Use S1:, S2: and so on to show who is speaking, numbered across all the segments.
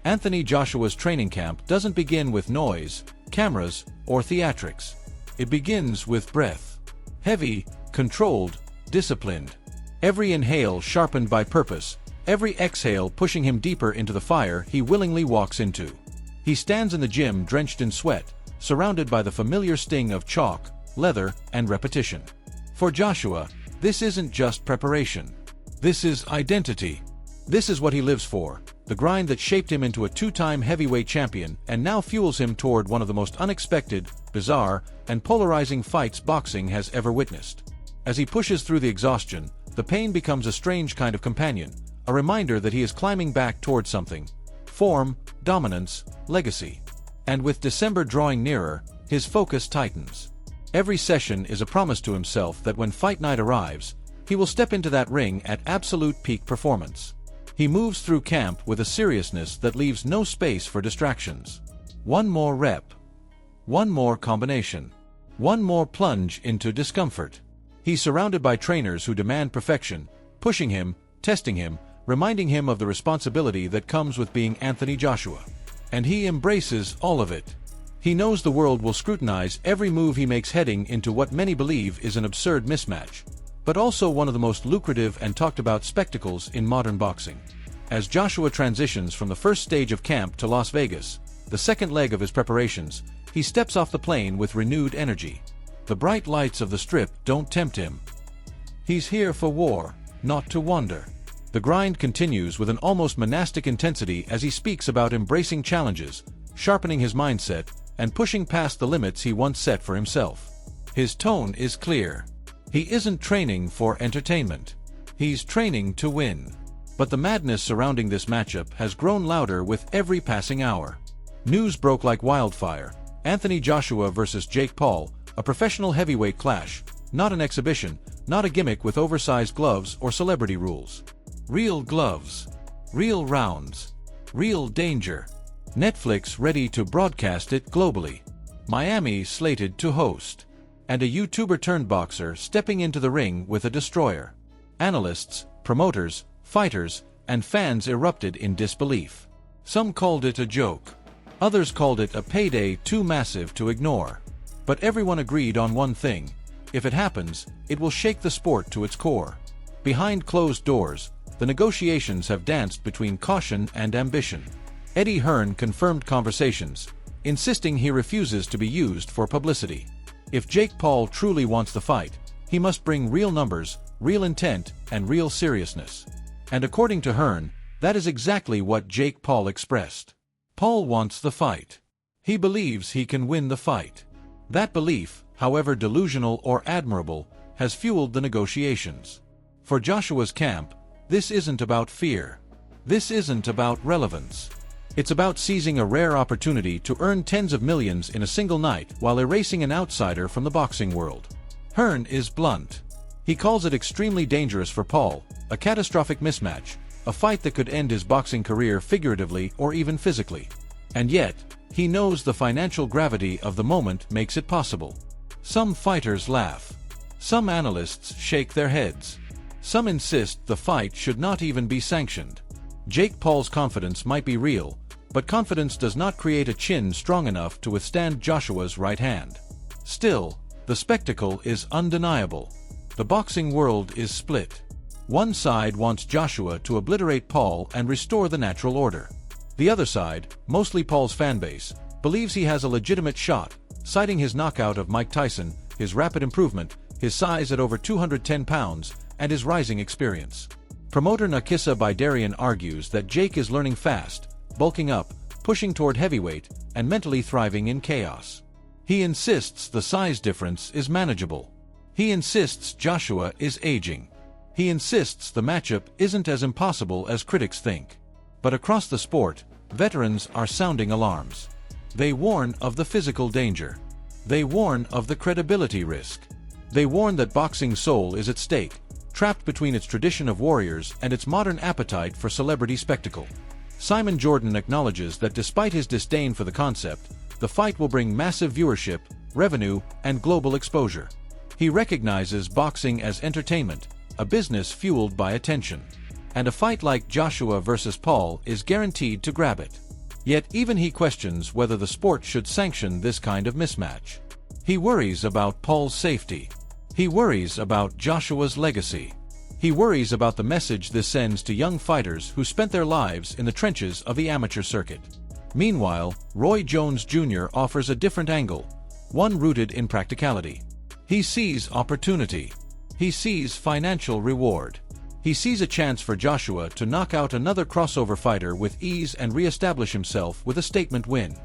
S1: Anthony Joshua's training camp doesn't begin with noise, cameras, or theatrics. It begins with breath. Heavy, controlled, disciplined. Every inhale sharpened by purpose, every exhale pushing him deeper into the fire he willingly walks into. He stands in the gym drenched in sweat, surrounded by the familiar sting of chalk, leather, and repetition. For Joshua, this isn't just preparation. This is identity. This is what he lives for, the grind that shaped him into a two-time heavyweight champion and now fuels him toward one of the most unexpected, bizarre, and polarizing fights boxing has ever witnessed. As he pushes through the exhaustion, the pain becomes a strange kind of companion, a reminder that he is climbing back toward something: form, dominance, legacy. And with December drawing nearer, his focus tightens. Every session is a promise to himself that when fight night arrives, he will step into that ring at absolute peak performance. He moves through camp with a seriousness that leaves no space for distractions. One more rep. One more combination. One more plunge into discomfort. He's surrounded by trainers who demand perfection, pushing him, testing him, reminding him of the responsibility that comes with being Anthony Joshua. And he embraces all of it. He knows the world will scrutinize every move he makes heading into what many believe is an absurd mismatch, but also one of the most lucrative and talked about spectacles in modern boxing. As Joshua transitions from the first stage of camp to Las Vegas, the second leg of his preparations, he steps off the plane with renewed energy. The bright lights of the Strip don't tempt him. He's here for war, not to wander. The grind continues with an almost monastic intensity as he speaks about embracing challenges, sharpening his mindset, and pushing past the limits he once set for himself. His tone is clear. He isn't training for entertainment. He's training to win. But the madness surrounding this matchup has grown louder with every passing hour. News broke like wildfire. Anthony Joshua versus Jake Paul, a professional heavyweight clash, not an exhibition, not a gimmick with oversized gloves or celebrity rules. Real gloves. Real rounds. Real danger. Netflix ready to broadcast it globally. Miami slated to host. And a YouTuber-turned-boxer stepping into the ring with a destroyer. Analysts, promoters, fighters, and fans erupted in disbelief. Some called it a joke. Others called it a payday too massive to ignore. But everyone agreed on one thing: if it happens, it will shake the sport to its core. Behind closed doors, the negotiations have danced between caution and ambition. Eddie Hearn confirmed conversations, insisting he refuses to be used for publicity. If Jake Paul truly wants the fight, he must bring real numbers, real intent, and real seriousness. And according to Hearn, that is exactly what Jake Paul expressed. Paul wants the fight. He believes he can win the fight. That belief, however delusional or admirable, has fueled the negotiations. For Joshua's camp, this isn't about fear. This isn't about relevance. It's about seizing a rare opportunity to earn tens of millions in a single night while erasing an outsider from the boxing world. Hearn is blunt. He calls it extremely dangerous for Paul, a catastrophic mismatch, a fight that could end his boxing career figuratively or even physically. And yet, he knows the financial gravity of the moment makes it possible. Some fighters laugh. Some analysts shake their heads. Some insist the fight should not even be sanctioned. Jake Paul's confidence might be real, but confidence does not create a chin strong enough to withstand Joshua's right hand. Still, the spectacle is undeniable. The boxing world is split. One side wants Joshua to obliterate Paul and restore the natural order. The other side, mostly Paul's fanbase, believes he has a legitimate shot, citing his knockout of Mike Tyson, his rapid improvement, his size at over 210 pounds, and his rising experience. Promoter Nakisa Bidarian argues that Jake is learning fast, bulking up, pushing toward heavyweight, and mentally thriving in chaos. He insists the size difference is manageable. He insists Joshua is aging. He insists the matchup isn't as impossible as critics think. But across the sport, veterans are sounding alarms. They warn of the physical danger. They warn of the credibility risk. They warn that boxing's soul is at stake, trapped between its tradition of warriors and its modern appetite for celebrity spectacle. Simon Jordan acknowledges that despite his disdain for the concept, the fight will bring massive viewership, revenue, and global exposure. He recognizes boxing as entertainment, a business fueled by attention. And a fight like Joshua versus Paul is guaranteed to grab it. Yet even he questions whether the sport should sanction this kind of mismatch. He worries about Paul's safety. He worries about Joshua's legacy. He worries about the message this sends to young fighters who spent their lives in the trenches of the amateur circuit. Meanwhile, Roy Jones Jr. offers a different angle, one rooted in practicality. He sees opportunity. He sees financial reward. He sees a chance for Joshua to knock out another crossover fighter with ease and re-establish himself with a statement win.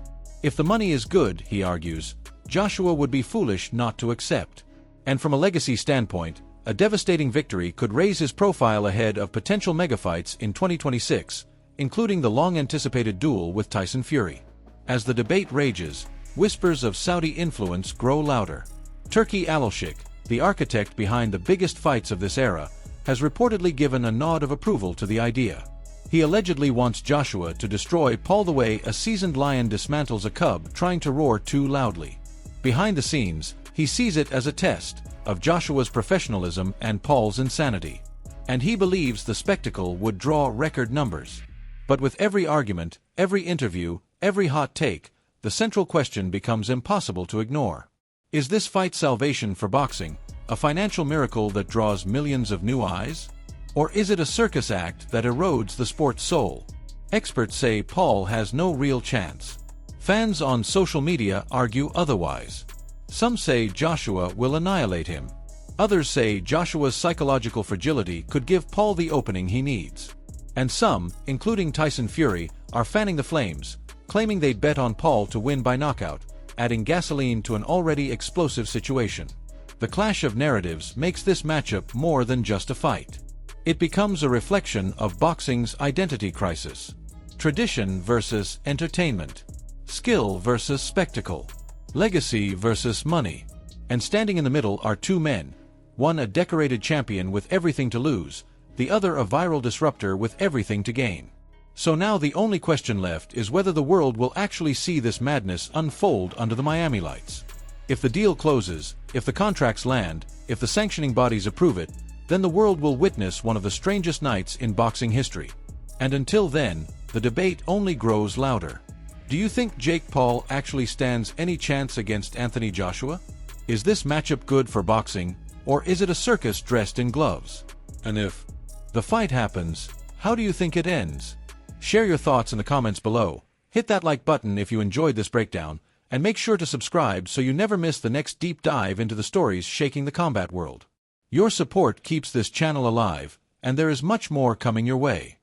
S1: If the money is good, he argues, Joshua would be foolish not to accept. And from a legacy standpoint, a devastating victory could raise his profile ahead of potential megafights in 2026, including the long-anticipated duel with Tyson Fury. As the debate rages, whispers of Saudi influence grow louder. Turki Al-Sheikh, the architect behind the biggest fights of this era, has reportedly given a nod of approval to the idea. He allegedly wants Joshua to destroy Paul the way a seasoned lion dismantles a cub trying to roar too loudly. Behind the scenes, he sees it as a test of Joshua's professionalism and Paul's insanity. And he believes the spectacle would draw record numbers. But with every argument, every interview, every hot take, the central question becomes impossible to ignore. Is this fight salvation for boxing, a financial miracle that draws millions of new eyes? Or is it a circus act that erodes the sport's soul? Experts say Paul has no real chance. Fans on social media argue otherwise. Some say Joshua will annihilate him. Others say Joshua's psychological fragility could give Paul the opening he needs. And some, including Tyson Fury, are fanning the flames, claiming they'd bet on Paul to win by knockout, adding gasoline to an already explosive situation. The clash of narratives makes this matchup more than just a fight. It becomes a reflection of boxing's identity crisis. Tradition versus entertainment. Skill versus spectacle. Legacy versus money. And standing in the middle are two men, one a decorated champion with everything to lose, the other a viral disruptor with everything to gain. So now the only question left is whether the world will actually see this madness unfold under the Miami lights. If the deal closes, if the contracts land, if the sanctioning bodies approve it, then the world will witness one of the strangest nights in boxing history. And until then, the debate only grows louder. Do you think Jake Paul actually stands any chance against Anthony Joshua? Is this matchup good for boxing, or is it a circus dressed in gloves? And if the fight happens, how do you think it ends? Share your thoughts in the comments below, hit that like button if you enjoyed this breakdown, and make sure to subscribe so you never miss the next deep dive into the stories shaking the combat world. Your support keeps this channel alive, and there is much more coming your way.